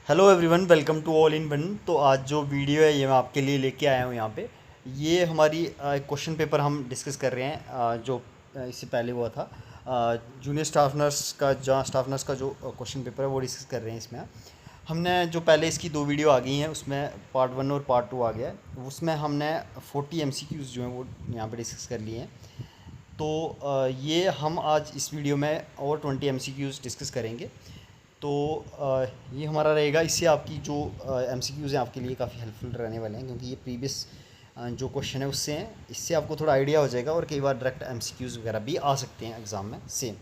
Hello everyone, welcome to all in one. तो आज जो वीडियो है ये मैं आपके लिए लेके आया हूँ यहाँ पे। ये हमारी क्वेश्चन पेपर हम डिस्कस कर रहे हैं, जो इससे पहले हुआ था जूनियर स्टाफ नर्स का, जहाँ स्टाफ नर्स का जो क्वेश्चन पेपर है वो डिस्कस कर रहे हैं इसमें। हमने जो पहले इसकी दो वीडियो आ गई हैं उसमें पार्ट 1 और पार्ट 2 आ गया है। उसमें हमने 40 MCQs जो हैं वो यहाँ पे डिस्कस कर लिए हैं। तो ये हम आज इस वीडियो में और 20 MCQs डिस्कस करेंगे। तो ये हमारा रहेगा। इससे आपकी जो MCQs हैं आपके लिए काफ़ी हेल्पफुल रहने वाले हैं, क्योंकि ये प्रीवियस जो क्वेश्चन है उससे हैं। इससे आपको थोड़ा आइडिया हो जाएगा और कई बार डायरेक्ट MCQs वगैरह भी आ सकते हैं एग्ज़ाम में सेम।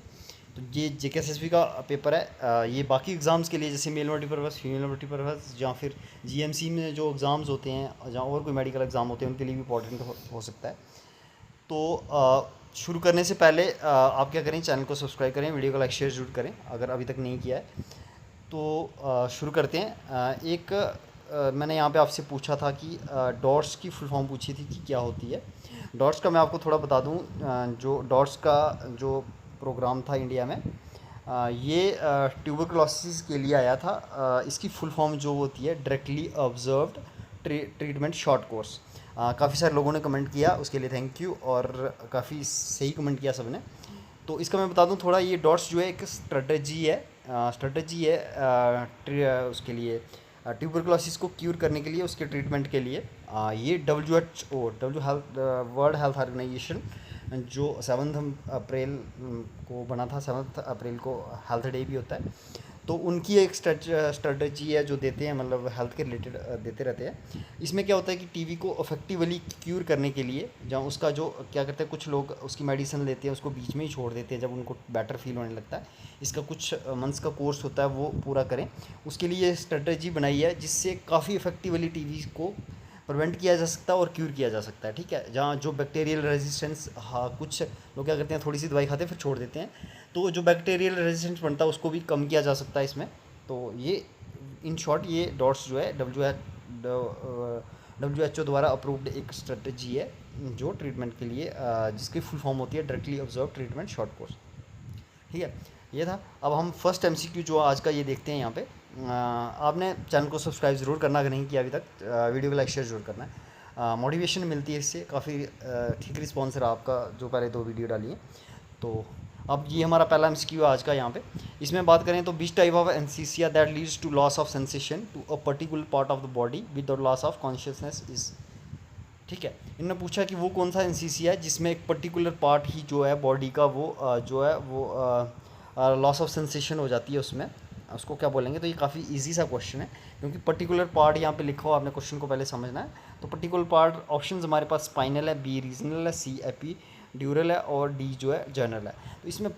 तो ये JKSSB का पेपर है। ये बाकी एग्ज़ाम्स के लिए जैसे मेल मल्टीपर्पज़, फीमेल मल्टीपर्पज़, या फिर GMC में जो एग्ज़ाम्स होते हैं, जहाँ और कोई मेडिकल एग्ज़ाम होते हैं, उनके लिए भी इंपॉर्टेंट हो सकता है। तो शुरू करने से पहले आप क्या करें, चैनल को सब्सक्राइब करें, वीडियो को लाइक शेयर जरूर करें अगर अभी तक नहीं किया है। तो शुरू करते हैं। मैंने यहाँ पे आपसे पूछा था कि डॉट्स की फुल फॉर्म पूछी थी कि क्या होती है। डॉट्स का मैं आपको थोड़ा बता दूँ। जो डॉट्स का जो प्रोग्राम था इंडिया में, ये ट्यूबरकुलोसिस के लिए आया था। इसकी फुल फॉर्म जो होती है directly observed treatment short course. काफ़ी सारे लोगों ने कमेंट किया, उसके लिए थैंक यू, और काफ़ी सही कमेंट किया सबने। तो इसका मैं बता दूं थोड़ा। ये डॉट्स जो है एक स्ट्रेटजी है उसके लिए, ट्यूबरकुलोसिस को क्यूर करने के लिए, उसके ट्रीटमेंट के लिए। ये वर्ल्ड हेल्थ ऑर्गेनाइजेशन जो 7 अप्रैल को बना था, 7 अप्रैल को हेल्थ डे भी होता है। तो उनकी एक स्ट्रेटजी है जो देते हैं, मतलब हेल्थ के रिलेटेड देते रहते हैं। इसमें क्या होता है कि टीवी को इफेक्टिवली क्यूर करने के लिए, जहाँ उसका जो क्या करते हैं, कुछ लोग उसकी मेडिसिन लेते हैं, उसको बीच में ही छोड़ देते हैं जब उनको बेटर फील होने लगता है। इसका कुछ मंथ्स का कोर्स होता है, वो पूरा करें। उसके लिए ये स्ट्रेटजी बनाई है जिससे काफ़ी इफेक्टिवली टीवी को प्रिवेंट किया जा सकता है और क्यूर किया जा सकता है। ठीक है, जहाँ जो बैक्टीरियल रेजिस्टेंस, हाँ, कुछ लोग क्या करते हैं, थोड़ी सी दवाई खाते हैं फिर छोड़ देते हैं, तो जो बैक्टीरियल रेजिस्टेंस बनता है उसको भी कम किया जा सकता है इसमें। तो ये इन शॉर्ट ये डॉट्स जो है WHO द्वारा अप्रूव्ड एक स्ट्रेटजी है जो ट्रीटमेंट के लिए, जिसकी फुल फॉर्म होती है directly observe treatment short course. ठीक है, ये था। अब हम फर्स्ट MCQ जो आज का ये देखते हैं यहाँ पे। आपने चैनल को सब्सक्राइब ज़रूर करना अगर नहीं किया अभी तक, वीडियो को लाइक शेयर ज़रूर करना है। मोटिवेशन मिलती है इससे, काफ़ी ठीक रिस्पॉन्स रहा आपका जो पहले 2 वीडियो डाली है। तो अब ये हमारा पहला MCQ आज का यहाँ पे। इसमें बात करें तो which type of anaesthesia that leads to loss of sensation to a particular part of the body with the loss of consciousness is. ठीक है, इन्होंने पूछा कि वो कौन सा एनेस्थीसिया है जिसमें एक पर्टिकुलर पार्ट ही जो है बॉडी का, वो जो है वो लॉस ऑफ सेंसेशन हो जाती है उसमें, उसको क्या बोलेंगे। तो ये काफ़ी इजी सा क्वेश्चन है, क्योंकि पर्टिकुलर पार्ट यहाँ पे लिखा हो, आपने क्वेश्चन को पहले समझना है। तो पर्टिकुलर पार्ट ऑप्शंस हमारे पास स्पाइनल है, बी रीजनल है, सी एपी ड्यूरल है, और डी जो है जर्नल है। तो इसमें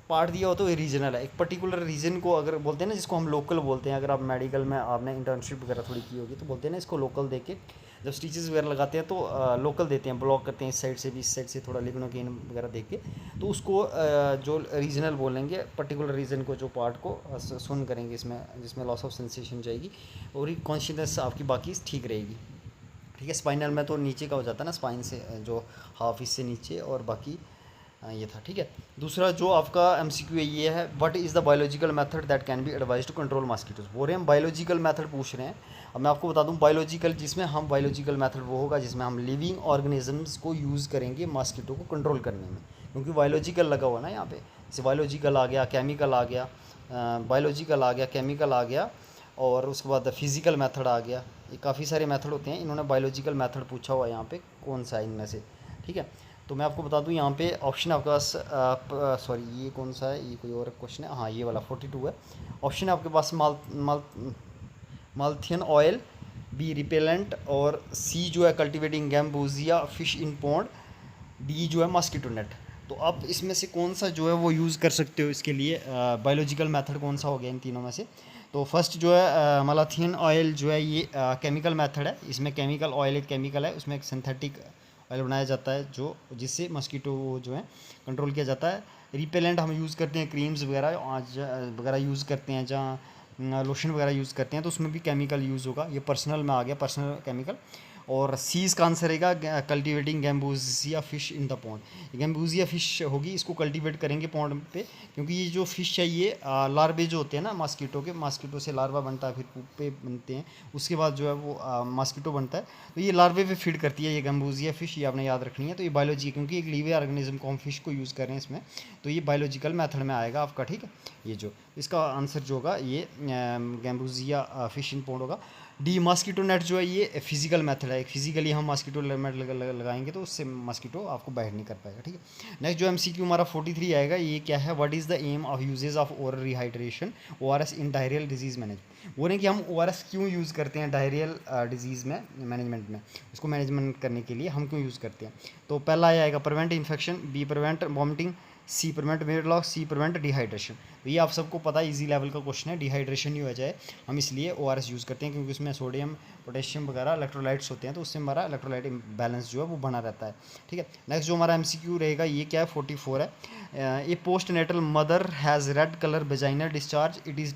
पार्ट दिया हो तो ये रीजनल है। एक पर्टिकुलर रीजन को अगर बोलते हैं ना, जिसको हम लोकल बोलते हैं, अगर आप मेडिकल में आपने इंटर्नशिप वगैरह थोड़ी की होगी तो बोलते हैं ना इसको लोकल दे के, जब स्टिचेस वगैरह लगाते हैं तो लोकल देते हैं, ब्लॉक करते हैं इस साइड से भी, इस साइड से थोड़ा लिग्नोकेन वगैरह दे के, तो उसको जो रीजनल बोलेंगे। पर्टिकुलर रीजन को, जो पार्ट को सुन करेंगे इसमें, जिसमें लॉस ऑफ सेंसेशन जाएगी और कॉन्शियसनेस आपकी बाकी ठीक रहेगी। ठीक है, स्पाइनल में तो नीचे का हो जाता है ना, स्पाइन से जो हाफ इससे नीचे, और बाकी ये था। ठीक है, दूसरा जो आपका MCQ है ये है, what is the biological method that can be advise to control mosquitoes. बोल रहे हैं हम बायोलॉजिकल मेथड पूछ रहे हैं। अब मैं आपको बता दूं बायोलॉजिकल, जिसमें हम बायोलॉजिकल मेथड वो होगा जिसमें हम लिविंग ऑर्गेनिजम्स को यूज़ करेंगे मॉस्किटो को कंट्रोल करने में, क्योंकि बायोलॉजिकल लगा हुआ ना यहाँ पे। जैसे बायोलॉजिकल आ गया, केमिकल आ गया, बायोलॉजिकल आ गया, केमिकल आ गया, और उसके बाद फिजिकल मेथड आ गया। ये काफ़ी सारे मेथड होते हैं, इन्होंने बायोलॉजिकल मेथड पूछा हुआ है यहाँ पे कौन सा है इनमें से। ठीक है, तो मैं आपको बता दूं यहाँ पे ऑप्शन आपके पास, सॉरी ये कौन सा है, ये कोई और क्वेश्चन है, हाँ ये वाला 42 है। ऑप्शन है आपके पास माल्थियन ऑयल, बी रिपेलेंट, और सी जो है cultivating gambusia fish in pond, D जो है मॉस्किटो नेट। तो आप इसमें से कौन सा जो है वो यूज़ कर सकते हो इसके लिए, बायोलॉजिकल मेथड कौन सा हो गया इन तीनों में से। तो फर्स्ट जो है मालाथियन ऑयल जो है ये केमिकल मेथड है। इसमें केमिकल ऑयल एक केमिकल है, उसमें एक सिंथेटिक ऑयल बनाया जाता है जो जिससे मस्कीटो जो है कंट्रोल किया जाता है। रिपेलेंट हम यूज़ करते हैं, क्रीम्स वगैरह आज वगैरह यूज़ करते हैं, जहाँ लोशन वगैरह यूज़ करते हैं, तो उसमें भी केमिकल यूज़ होगा। ये पर्सनल में आ गया, पर्सनल केमिकल। और सी इसका आंसर रहेगा cultivating gambusia fish in the pond. Gambusia fish होगी, इसको कल्टिवेट करेंगे पॉन्ड पे, क्योंकि ये जो फ़िश है ये लार्वे जो होते हैं ना मॉस्किटो के, मॉस्किटो से लार्वा बनता है, फिर पुप्पे बनते हैं, उसके बाद जो है वो मॉस्किटो बनता है। तो ये लार्वे पे फीड करती है ये गैम्बूजिया फ़िश, ये आपने याद रखनी है। तो ये बायोलॉजी है, क्योंकि एक लिविंग ऑर्गेनिज्म को हम फिश को यूज़ कर रहे हैं इसमें, तो ये बायोलॉजिकल मेथड में आएगा आपका, ठीक है। ये जो इसका आंसर जो होगा ये गैम्बूजिया फ़िश इन पॉन्ड होगा। डी मॉस्किटो नेट जो है ये फिजिकल मेथड है, फिजिकली हम मॉस्किटो नेट लगाएंगे तो उससे मॉस्किटो आपको बाइट नहीं कर पाएगा, ठीक है। नेक्स्ट जो एमसीक्यू हमारा 43 आएगा, ये क्या है, what is the aim of usages of oral rehydration ORS in diarrhoeal disease management. बोल रहे हैं कि हम ओआरएस क्यों यूज़ करते हैं डायरियल डिजीज़ में मैनेजमेंट में, उसको मैनेजमेंट करने के लिए हम क्यों यूज़ करते हैं। तो पहला आएगा prevent infection, B prevent vomiting, C prevent weight loss, C prevent dehydration. तो ये आप सबको पता है, इजी लेवल का क्वेश्चन है। डिहाइड्रेशन ही हो जाए हम इसलिए ओआरएस यूज़ करते हैं, क्योंकि उसमें सोडियम पोटेशियम वगैरह इलेक्ट्रोलाइट्स होते हैं, तो उससे हमारा इलेक्ट्रोलाइट बैलेंस जो है वो बना रहता है, ठीक है। नेक्स्ट जो हमारा एमसीक्यू रहेगा ये क्या है, 44 है। A postnatal mother has red colour vaginal discharge, it is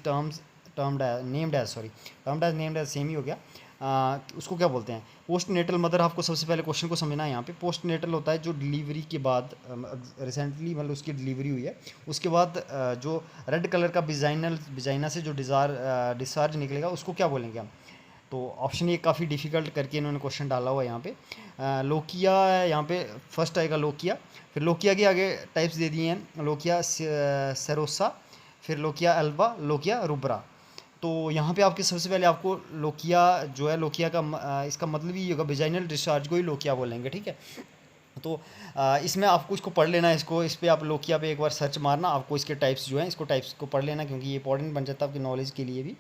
named as same ही हो गया। उसको क्या बोलते हैं, पोस्ट नेटल मदर। आपको सबसे पहले क्वेश्चन को समझना है यहाँ पे। पोस्ट नेटल होता है जो डिलीवरी के बाद, रिसेंटली मतलब उसकी डिलीवरी हुई है, उसके बाद जो रेड कलर का बिजाइना से जो डिस्चार्ज निकलेगा उसको क्या बोलेंगे हम। तो ऑप्शन ये काफ़ी डिफ़िकल्ट करके इन्होंने क्वेश्चन डाला हुआ है यहाँ पे। लोकिया है यहाँ पे, फर्स्ट आएगा लोकिया, फिर लोकिया के आगे टाइप्स दे दिए हैं, लोकिया सेरोसा, फिर लोकिया एल्बा, लोकिया रुब्रा। तो यहाँ पे आपके सबसे पहले आपको लोकिया जो है, लोकिया का इसका मतलब ही होगा वेजाइनल डिस्चार्ज को ही लोकिया बोलेंगे, ठीक है। तो इसमें आपको इसको पढ़ लेना है, इसको इस पर आप लोकिया पे एक बार सर्च मारना, आपको इसके टाइप्स जो हैं, इसको टाइप्स को पढ़ लेना, क्योंकि ये इंपॉर्टेंट बन जाता है आपकी नॉलेज के लिए भी।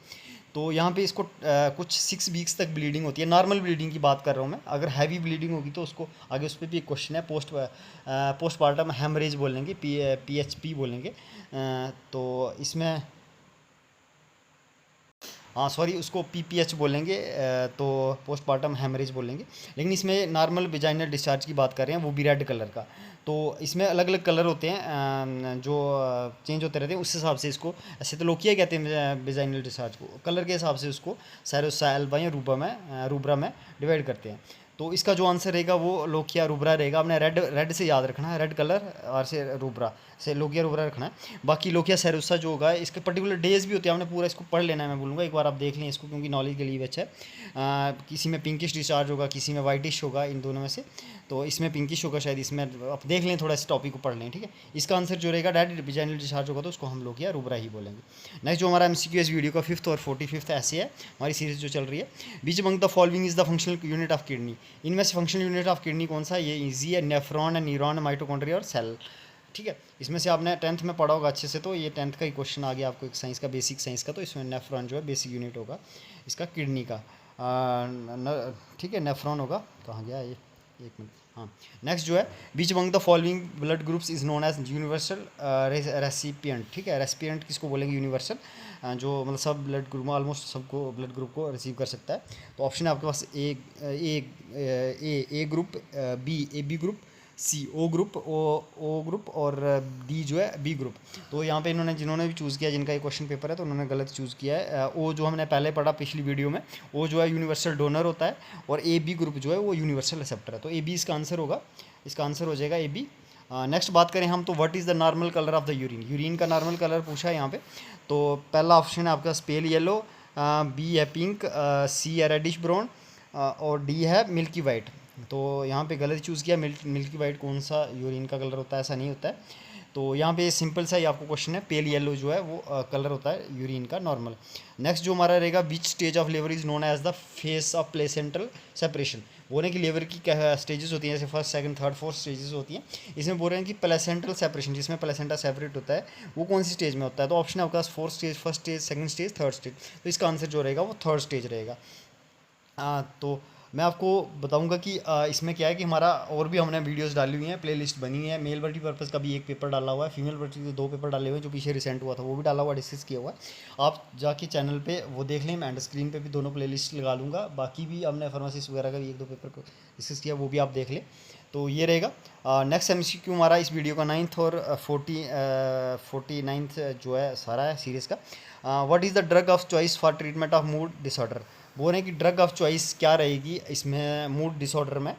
तो यहाँ पे इसको कुछ 6 वीक्स तक ब्लीडिंग होती है, नॉर्मल ब्लीडिंग की बात कर रहा हूँ मैं। अगर हैवी ब्लीडिंग होगी तो उसको आगे उस पर भी एक क्वेश्चन है, पोस्टमार्टम हेमरेज बोलेंगे, PHP बोलेंगे। तो इसमें हाँ सॉरी, उसको PPH बोलेंगे, तो पोस्टमार्टम हेमरेज बोलेंगे। लेकिन इसमें नॉर्मल वेजाइनल डिस्चार्ज की बात कर रहे हैं, वो भी रेड कलर का। तो इसमें अलग अलग कलर होते हैं जो चेंज होते रहते हैं, उस हिसाब से इसको, ऐसे तो लोकिया कहते हैं वेजाइनल डिस्चार्ज को, कलर के हिसाब से उसको सैरोसा एल्बा या रूब्रा में डिवाइड करते हैं। तो इसका जो आंसर रहेगा वो लोकिया रुब्रा रहेगा। आपने रेड से याद रखना है, रेड कलर, और से रुब्रा से लोकिया रुब्रा रखना है। बाकी लोकिया सेरोसा जो होगा, इसके पर्टिकुलर डेज भी होते हैं, आपने पूरा इसको पढ़ लेना है, मैं बोलूँगा एक बार आप देख लें इसको, क्योंकि नॉलेज के लिए भी अच्छा है। किसी में पिंकिश डिस्चार्ज होगा, किसी में वाइटिश होगा, इन दोनों में से। तो इसमें पिंकिश होगा शायद, इसमें आप देख लें, थोड़ा इस टॉपिक को पढ़ लें, ठीक है। इसका आंसर जो रहेगा डायरेक्ट वेजाइनल डिस्चार्ज होगा, तो उसको हम लोकिया रुब्रा ही बोलेंगे। नेक्स्ट जो हमारा MCQ इस वीडियो का 5th और 45th ऐसे है, हमारी सीरीज जो चल रही है। Which among the following is the functional unit of kidney. इनमें से फंक्शनल यूनिट ऑफ किडनी कौन सा है, ये इजी है, नेफ्रॉन है, न्यूरॉन, माइटोकॉन्ड्रिया और सेल, ठीक है। इसमें से आपने 10th में पढ़ा होगा अच्छे से, तो ये 10th का ही क्वेश्चन आ गया आपको, एक साइंस का, बेसिक साइंस का। तो इसमें नेफ्रॉन जो है बेसिक यूनिट होगा इसका किडनी का, ठीक है, नेफ्रॉन होगा। कहाँ गया ये, एक मिनट, हाँ। नेक्स्ट जो है, which among the following blood groups is known as universal recipient, ठीक है। रेसिपिएंट किसको बोलेंगे, यूनिवर्सल, जो मतलब सब ब्लड ग्रुप, ऑलमोस्ट सबको ब्लड ग्रुप को रिसीव कर सकता है। तो ऑप्शन है आपके पास A group, B AB group, C O group, O group, और डी जो है B ग्रुप। तो यहाँ पे इन्होंने, जिन्होंने भी चूज़ किया, जिनका ये क्वेश्चन पेपर है, तो उन्होंने गलत चूज़ किया है। ओ जो हमने पहले पढ़ा पिछली वीडियो में, वो जो है यूनिवर्सल डोनर होता है, और AB ग्रुप जो है वो यूनिवर्सल रिसेप्टर है। तो AB इसका आंसर होगा, इसका आंसर हो जाएगा AB। नेक्स्ट बात करें हम, तो what is the normal colour of the urine. Urine का नॉर्मल कलर पूछा है यहाँ पे। तो पहला ऑप्शन है आपका पेल येलो, B है पिंक, C है रेडिश ब्राउन, और D है मिल्की वाइट। तो यहाँ पे गलत चूज़ किया, मिल्की वाइट कौन सा यूरिन का कलर होता है, ऐसा नहीं होता है। तो यहाँ पे सिंपल सा ही आपको क्वेश्चन है, पेल येलो जो है वो कलर होता है यूरिन का नॉर्मल। नेक्स्ट जो हमारा रहेगा, विच स्टेज ऑफ लेवर is known as the phase of placental separation. बोल रहे हैं कि लेवर की क्या स्टेजेस होती हैं, जैसे first, second, third, fourth stages होती हैं। इसमें बोल रहे हैं कि प्लेसेंटल सेपरेशन, जिसमें प्लेसेंटा सेपरेट होता है, वो कौन सी स्टेज में होता है। तो ऑप्शन है आपके पास 4 stage, first stage, second stage, third stage. तो इसका आंसर जो रहेगा वो थर्ड स्टेज रहेगा। तो मैं आपको बताऊंगा कि इसमें क्या है कि हमारा और भी हमने वीडियोस डाली हुई हैं, प्लेलिस्ट बनी हुई है। मेल मल्टीपर्पज़ का भी एक पेपर डाला हुआ है, फीमेल मल्टी के 2 पेपर डाले हुए हैं, जो पीछे रिसेंट हुआ था वो भी डाला हुआ, डिस्कस किया हुआ है। आप जाके चैनल पे वो देख लें, मैं एंड स्क्रीन पे भी दोनों प्लेलिस्ट लगा लूँगा। बाकी भी हमने फार्मासिस्ट वगैरह का भी 1-2 पेपर को डिस्कस किया, वो भी आप देख लें। तो ये रहेगा। नेक्स्ट MCQ हमारा इस वीडियो का 9th और 49th जो है सारा है सीरीज़ का। What is the drug of choice for treatment of mood disorder. बोल रहे हैं कि ड्रग ऑफ चॉइस क्या रहेगी इसमें मूड डिसऑर्डर में।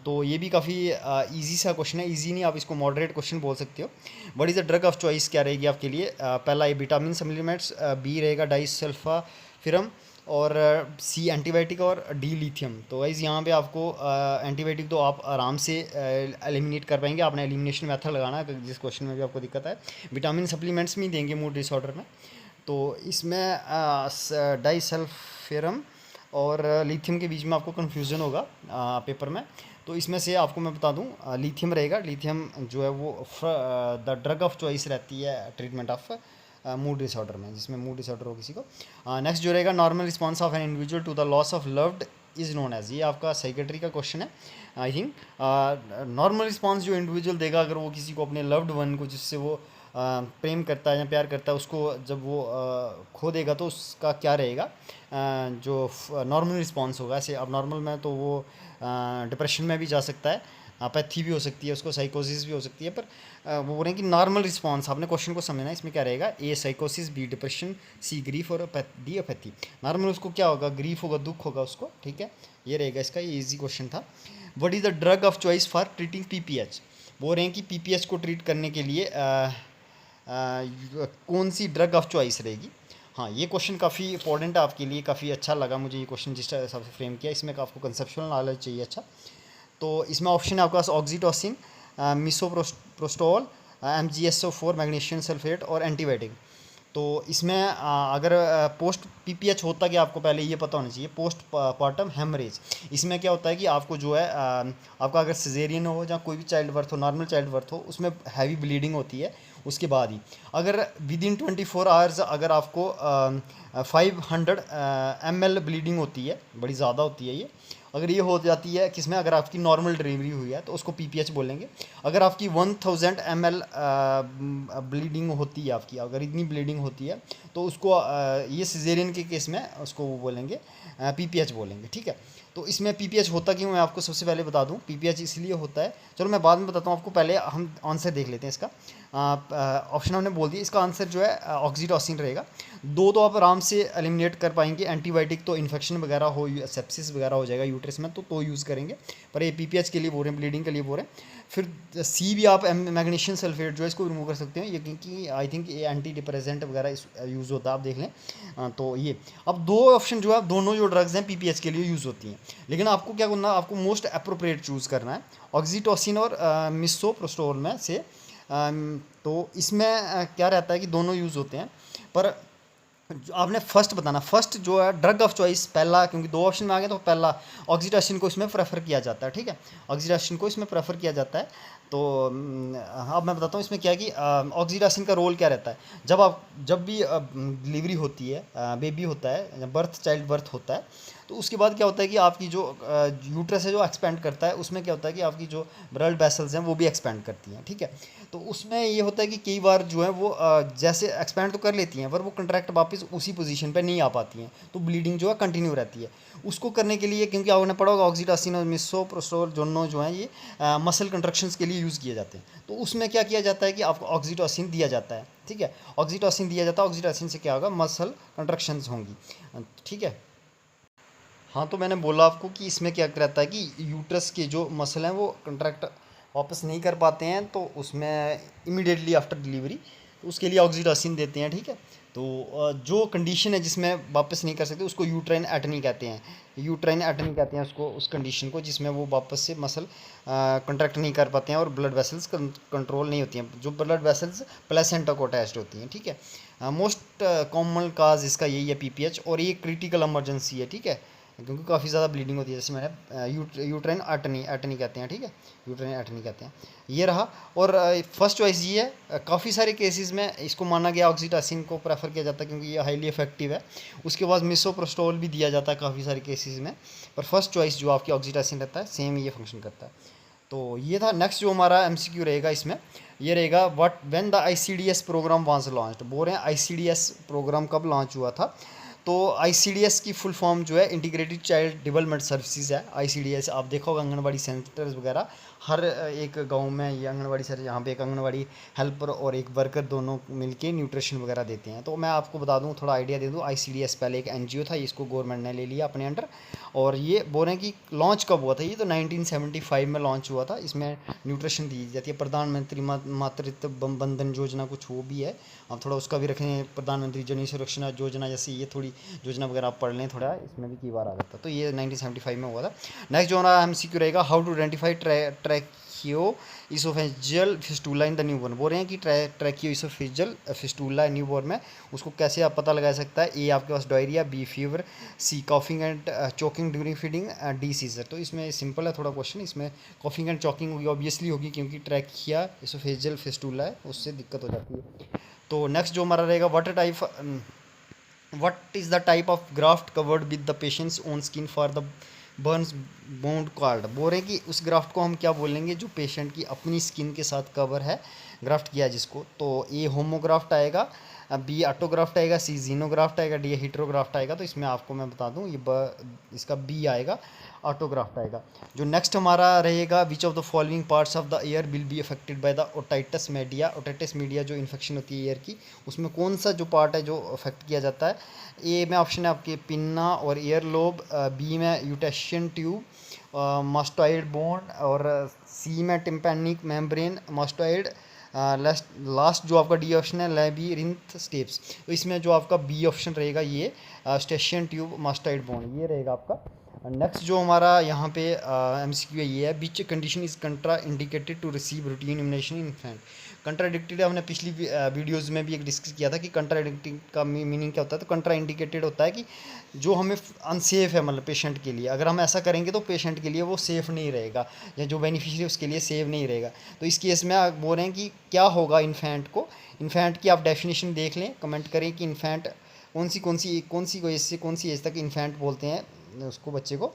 तो ये भी काफ़ी इजी सा क्वेश्चन है, इजी नहीं, आप इसको मॉडरेट क्वेश्चन बोल सकते हो। What is the drug of choice क्या रहेगी आपके लिए? पहला ये विटामिन सप्लीमेंट्स, बी रहेगा डाइसल्फाफिरम, और सी एंटीबायोटिक, और डी लिथियम। तो गाइस यहाँ पे आपको एंटीबायोटिक तो आप आराम से एलिमिनेट कर पाएंगे, आपने एलिमिनेशन मेथड लगाना है जिस क्वेश्चन में भी आपको दिक्कत है। विटामिन सप्लीमेंट्स में देंगे मूड डिसऑर्डर में, तो इसमें डाइसल्फेरम और लिथियम के बीच में आपको कन्फ्यूज़न होगा पेपर में। तो इसमें से आपको मैं बता दूं, लिथियम रहेगा। लिथियम जो है वो द ड्रग ऑफ चॉइस रहती है ट्रीटमेंट ऑफ मूड डिसऑर्डर में, जिसमें मूड डिसऑर्डर हो किसी को। नेक्स्ट जो रहेगा, normal response of an individual to the loss of loved is known as, ये आपका साइकेट्री का क्वेश्चन है आई थिंक। नॉर्मल रिस्पॉन्स जो इंडिविजुअल देगा अगर वो किसी को अपने लव्ड वन को, जिससे वो प्रेम करता है या प्यार करता है, उसको जब वो खो देगा तो उसका क्या रहेगा, जो नॉर्मल रिस्पॉन्स होगा। ऐसे अब नॉर्मल में तो वो डिप्रेशन में भी जा सकता है, पैथी भी हो सकती है उसको, साइकोसिस भी हो सकती है, पर वो बोल रहे हैं कि नॉर्मल रिस्पॉन्स, आपने क्वेश्चन को समझना है। इसमें क्या रहेगा, ए साइकोसिस, बी डिप्रेशन, सी ग्रीफ, और डी अपैथी। नॉर्मल उसको क्या होगा, ग्रीफ होगा, दुख होगा उसको, ठीक है। ये रहेगा इसका, ये इजी क्वेश्चन था। What is the drug of choice for treating PPH? बोल रहे हैं कि पीपीएच को ट्रीट करने के लिए कौन सी ड्रग ऑफ चॉइस रहेगी। हाँ, ये क्वेश्चन काफ़ी इंपॉर्टेंट है आपके लिए, काफ़ी अच्छा लगा मुझे ये क्वेश्चन जिस हिसाब से फ्रेम किया। इसमें आपको कंसेप्चुअल नॉलेज चाहिए अच्छा। तो इसमें ऑप्शन है आपके पास oxytocin, misoprostol, MgSO4, magnesium sulphate, और एंटीबायोटिक। तो इसमें अगर पोस्ट पीपीएच होता, कि आपको पहले ये पता होना चाहिए, पोस्ट पार्टम हेमरेज। इसमें क्या होता है कि आपको जो है आपका अगर सिजेरियन हो या कोई भी चाइल्ड बर्थ हो, नॉर्मल चाइल्ड बर्थ हो, उसमें हैवी ब्लीडिंग होती है उसके बाद ही। अगर विद इन 24 आवर्स अगर आपको 500 ml ब्लीडिंग होती है, बड़ी ज़्यादा होती है ये, अगर ये हो जाती है किसमें, अगर आपकी नॉर्मल डिलीवरी हुई है तो उसको पीपीएच बोलेंगे। अगर आपकी 1000 ml ब्लीडिंग होती है, आपकी अगर इतनी ब्लीडिंग होती है तो उसको ये सिजेरियन के केस में उसको वो बोलेंगे पीपीएच बोलेंगे, ठीक है। तो इसमें पीपीएच होता क्यों, मैं आपको सबसे पहले बता दूं। पीपीएच इसलिए होता है, चलो मैं बाद में बताता हूँ आपको, पहले हम आंसर देख लेते हैं इसका। ऑप्शन हमने बोल दिया, इसका आंसर जो है ऑक्सीटोसिन रहेगा। दो तो आप आराम से एलिमिनेट कर पाएंगे, एंटीबायोटिक तो इन्फेक्शन वगैरह हो, सेप्सिस वगैरह हो जाएगा यूट्रस में, तो यूज़ करेंगे। पर ये पीपीएच के लिए बोल रहे हैं, ब्लीडिंग के लिए बोल रहे हैं। फिर सी भी आप मैग्नीशियम सल्फेट जो है इसको रिमूव कर सकते हैं, ये क्योंकि आई थिंक ये एंटी डिप्रेसेंट वगैरह यूज़ होता है, आप देख लें। तो ये अब दो ऑप्शन जो है, दोनों जो ड्रग्स हैं पीपीएच के लिए यूज़ होती हैं, लेकिन आपको क्या करना है, आपको मोस्ट अप्रोप्रिएट चूज़ करना है ऑक्सीटोसिन और मिसोप्रोस्टोल में से। तो इसमें क्या रहता है कि दोनों यूज़ होते हैं, पर आपने फर्स्ट बताना, फर्स्ट जो है ड्रग ऑफ चॉइस पहला, क्योंकि दो ऑप्शन में आ गए तो पहला ऑक्सीटोसिन को इसमें प्रेफर किया जाता है, ठीक है। ऑक्सीटोसिन को इसमें प्रेफर किया जाता है। तो अब मैं बताता हूँ इसमें क्या है कि ऑक्सीटोसिन का रोल क्या रहता है। जब भी डिलीवरी होती है, बेबी होता है, बर्थ चाइल्ड बर्थ होता है, तो उसके बाद क्या होता है कि आपकी जो यूट्रस है जो एक्सपेंड करता है, उसमें क्या होता है कि आपकी जो ब्लड वेसल्स हैं वो भी एक्सपेंड करती हैं, ठीक है। तो उसमें ये होता है कि कई बार जो है वो जैसे एक्सपेंड तो कर लेती हैं, पर वो कंट्रैक्ट वापस उसी पोजीशन पे नहीं आ पाती हैं, तो ब्लीडिंग जो है कंटिन्यू रहती है। उसको करने के लिए, क्योंकि आपने पढ़ा होगा ऑक्सीटोसिन और मिसोप्रोस्टोल दोनों जो हैं ये मसल कंट्रक्शंस के लिए यूज़ किए जाते हैं। तो उसमें क्या किया जाता है कि आपको ऑक्सीटोसिन दिया जाता है, ठीक है। ऑक्सीटोसिन दिया जाता है, ऑक्सीटोसिन से क्या होगा, मसल कंट्रक्शंस होंगी, ठीक है। हाँ, तो मैंने बोला आपको कि इसमें क्या रहता है कि यूट्रस के जो मसल हैं वो कंट्रैक्ट वापस नहीं कर पाते हैं, तो उसमें इमीडिएटली आफ्टर डिलीवरी तो उसके लिए ऑक्सीटोसिन देते हैं, ठीक है। तो जो कंडीशन है जिसमें वापस नहीं कर सकते उसको यूट्राइन एटनी कहते हैं। यूट्राइन एटनी कहते हैं उसको, उस कंडीशन को जिसमें वो वापस से मसल कंट्रैक्ट नहीं कर पाते हैं और ब्लड वेसल्स कंट्रोल नहीं होती हैं, जो ब्लड वेसल्स प्लेसेंटा को अटैच्ड होती हैं, ठीक है। मोस्ट कॉमन काज इसका यही है पीपीएच, और ये क्रिटिकल इमरजेंसी है, ठीक है, क्योंकि काफ़ी ज़्यादा ब्लीडिंग होती है, जैसे मैंने यूट्राइन एटनी कहते हैं, ठीक है, यूट्राइन एटनी कहते हैं। ये रहा, और फर्स्ट चॉइस ये है। काफ़ी सारे केसेस में इसको माना गया, ऑक्सीटोसिन को प्रेफर किया जाता है क्योंकि ये हाईली इफेक्टिव है। उसके बाद मिसोप्रोस्टोल भी दिया जाता है काफ़ी सारे केसेस में, पर फर्स्ट चॉइस जो आपकी ऑक्सीटोसिन रहता है, सेम ये फंक्शन करता है। तो ये था। नेक्स्ट जो हमारा एमसीक्यू रहेगा इसमें, ये रहेगा what when the ICDS programme was launched. बोल रहे हैं आईसीडीएस प्रोग्राम कब लॉन्च हुआ था। तो ICDS की फुल फॉर्म जो है इंटीग्रेटेड चाइल्ड डेवलपमेंट सर्विसेज है। ICDS आप देखा होगा आंगनबाड़ी सेंटर्स वगैरह हर एक गांव में ये आंगनबाड़ी सेंटर, यहाँ पे एक आंगनबाड़ी हेल्पर और एक वर्कर दोनों मिलके न्यूट्रिशन वगैरह देते हैं। तो मैं आपको बता दूं, थोड़ा आइडिया दे दूं, ICDS पहले एक NGO था, इसको गवर्नमेंट ने ले लिया अपने अंडर। और ये बोल रहे हैं कि लॉन्च कब हुआ था, ये तो 1975 में लॉन्च हुआ था। इसमें न्यूट्रिशन दी जाती है। प्रधानमंत्री मातृत्व बंधन योजना कुछ वो भी है, आप थोड़ा उसका भी रखें। प्रधानमंत्री जन सुरक्षा योजना जैसे ये थोड़ी योजना वगैरह आप पढ़ लें थोड़ा, इसमें भी कई बार आ जाता है। तो ये 1975 में हुआ था। नेक्स्ट जो हमारा MCQ रहेगा, how to identify tracheo oesophageal fistula in the newborn. बोल रहे हैं कि ट्रैकियो इसोफेजियल फिस्टूला न्यूबॉर्न में उसको कैसे आप पता लगा सकता है। ए आपके पास diarrhoea, B fever, C coughing and choking during feeding, D seizure. तो इसमें सिंपल है थोड़ा क्वेश्चन, इसमें कॉफिंग एंड चॉकिंग होगी, ऑब्वियसली होगी, क्योंकि ट्रैकिया इसोफेजियल फिस्टूला है, उससे दिक्कत हो जाती है। तो नेक्स्ट जो हमारा रहेगा, what is the type of graft covered with the patient's own skin for the Burns bound card. बोल रहे हैं कि उस ग्राफ्ट को हम क्या बोलेंगे जो पेशेंट की अपनी स्किन के साथ कवर है, ग्राफ्ट किया जिसको। तो ए होमोग्राफ्ट आएगा, बी ऑटोग्राफ्ट आएगा, सी जीनोग्राफ्ट आएगा, डी हिट्रोग्राफ्ट आएगा। तो इसमें आपको मैं बता दूं इसका बी आएगा, ऑटोग्राफ्ट आएगा। जो नेक्स्ट हमारा रहेगा, which of the following parts of the year will be affected by the otitis media. Otitis media जो इन्फेक्शन होती है ईयर की, उसमें कौन सा जो पार्ट है जो अफेक्ट किया जाता है। ए में ऑप्शन है आपके पिन्ना और ईयर लोब, बी में यूटेशियन ट्यूब, मास्टोइड बोन, और सी में टिम्पैनिक मेम्ब्रेन मास्टोइड। लास्ट जो आपका डी ऑप्शन है लैबिरिंथ स्टेप्स। तो इसमें जो आपका बी ऑप्शन रहेगा ये स्टेशियन ट्यूब मास्टोइड बोन, ये रहेगा आपका। नेक्स्ट जो हमारा यहाँ पे MCQ ये है, which condition is contraindicated to receive routine immunisation in infant. Contradicted हमने पिछली वीडियोज़ में भी एक डिस्कस किया था कि कंट्राडिक्टेड का मीनिंग क्या होता है। तो कंट्रा इंडिकेटेड होता है कि जो हमें अनसेफ है, मतलब पेशेंट के लिए अगर हम ऐसा करेंगे तो पेशेंट के लिए वो सेफ़ नहीं रहेगा, या जो बेनिफिशियरी उसके लिए सेफ नहीं रहेगा। तो इस केस में आप बोल रहे हैं कि क्या होगा इन्फेंट को। इन्फेंट की आप डेफिनेशन देख लें, कमेंट करें कि इन्फेंट कौन सी एज से कौन सी एज तक इन्फेंट बोलते हैं उसको, बच्चे को।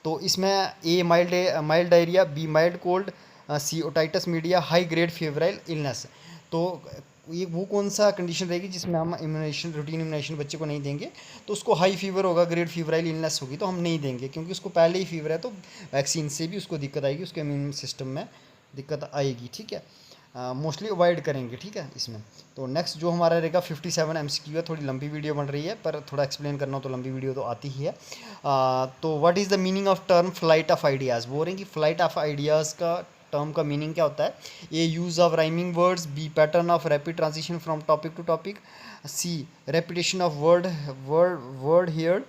तो इसमें A mild diarrhoea, B mild cold, C otitis media, high grade febrile illness. तो ये वो कौन सा कंडीशन रहेगी जिसमें हम इम्यूनेशन, रूटीन इम्यूनेशन बच्चे को नहीं देंगे। तो उसको हाई फीवर होगा, ग्रेड फीवराइल इलनेस होगी, तो हम नहीं देंगे, क्योंकि उसको पहले ही फीवर है। तो वैक्सीन से भी उसको दिक्कत आएगी, उसके इम्यून सिस्टम में दिक्कत आएगी, ठीक है। मोस्टली अवॉइड करेंगे, ठीक है इसमें। तो नेक्स्ट जो हमारा रहेगा 57 MCQ है। थोड़ी लंबी वीडियो बन रही है, पर थोड़ा एक्सप्लेन करना हो तो लंबी वीडियो तो आती ही है। तो what is the meaning of term flight of ideas. बोल रहे हैं कि फ्लाइट ऑफ आइडियाज़ का टर्म का मीनिंग क्या होता है। A use of rhyming words, B pattern of rapid transition from topic to topic, C repetition of word heard,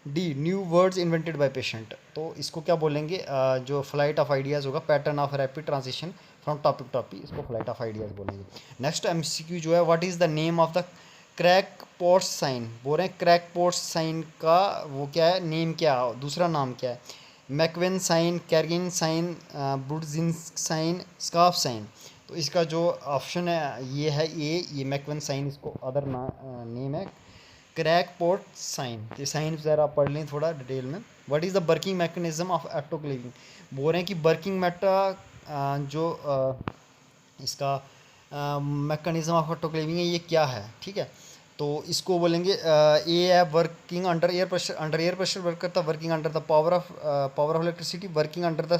D new words invented by patient. तो इसको क्या बोलेंगे, जो फ्लाइट ऑफ आइडियाज़ होगा, pattern of rapid transition from topic topic, इसको flight of ideas बोलेंगे। Next MCQ जो है, what is the name of the crack pots sign. बोल रहे हैं क्रैक पोर्स साइन का वो क्या है, नेम क्या है, दूसरा नाम क्या है। McEwen sign, Kernig sign, Brudzinski sign, स्काफ साइन। तो इसका जो ऑप्शन है ये है ये मैकवेन साइन, इसको अदर नेम है क्रैक पोर्ट साइन। ये साइन ज़रा पढ़ लें थोड़ा डिटेल में। What is the working mechanism of autoclaving. बोल रहे हैं कि वर्किंग जो इसका मैकेनिज्म ऑफ ऑटोक्लेविंग है, ये क्या है, ठीक है। तो इसको बोलेंगे ए है working under air pressure work करता है, working under the power of electricity, working under the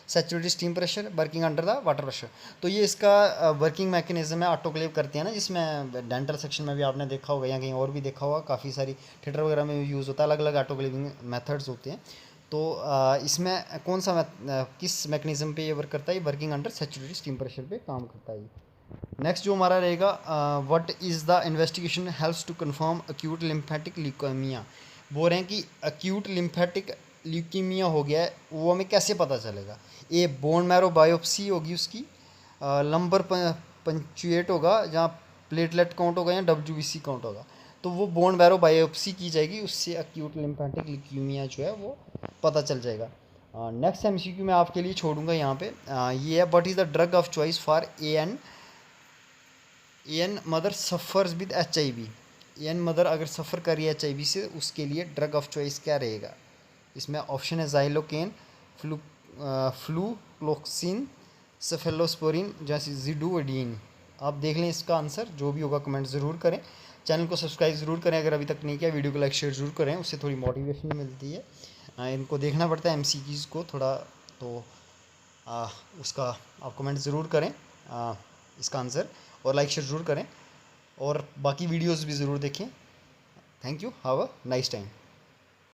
saturated steam pressure, working under the water pressure. तो ये इसका वर्किंग मैकेनिज्म है, ऑटोक्लेव करते हैं ना, जिसमें डेंटल सेक्शन में भी आपने देखा होगा या कहीं और भी देखा होगा, काफ़ी सारी थिएटर वगैरह में भी यूज़ होता है, अलग अलग ऑटोक्लेविंग मेथड्स होते हैं। तो इसमें कौन सा किस मैकेनिज्म पे ये वर्क करता है, working under saturated steam pressure पे काम करता है। नेक्स्ट जो हमारा रहेगा, what is the investigation helps to confirm acute lymphatic leukaemia. बोल रहे हैं कि अक्यूट लिम्फेटिक ल्यूकीमिया हो गया है, वो हमें कैसे पता चलेगा। ए बोन मैरो बायोप्सी होगी उसकी, लंबर पंचुएट होगा, जहाँ प्लेटलेट काउंट होगा या WBC काउंट होगा। तो वो बोन मैरो बायोप्सी की जाएगी, उससे अक्यूट लिम्फेटिक ल्यूकीमिया जो है वो पता चल जाएगा। नेक्स्ट MCQ मैं आपके लिए छोड़ूंगा यहाँ पे, ये है what is the drug of choice for an mother suffers with HIV। An mother अगर सफ़र कर रही है HIV से, उसके लिए ड्रग ऑफ चॉइस क्या रहेगा। इसमें ऑप्शन है जाइलोकेन, फ्लूक्लोक्सिन, सेफेलोस्पोरिन, जैसे जिडुओडीन। आप देख लें इसका आंसर, जो भी होगा कमेंट ज़रूर करें। चैनल को सब्सक्राइब ज़रूर करें अगर अभी तक नहीं किया, वीडियो को लाइक शेयर ज़रूर करें, उससे थोड़ी मोटिवेशन मिलती है। इनको देखना पड़ता है एमसीक्यूज़ को थोड़ा, तो उसका आप कमेंट ज़रूर करें इसका आंसर, और लाइक शेयर ज़रूर करें, और बाकी वीडियोज़ भी ज़रूर देखें। Thank you, have a nice time.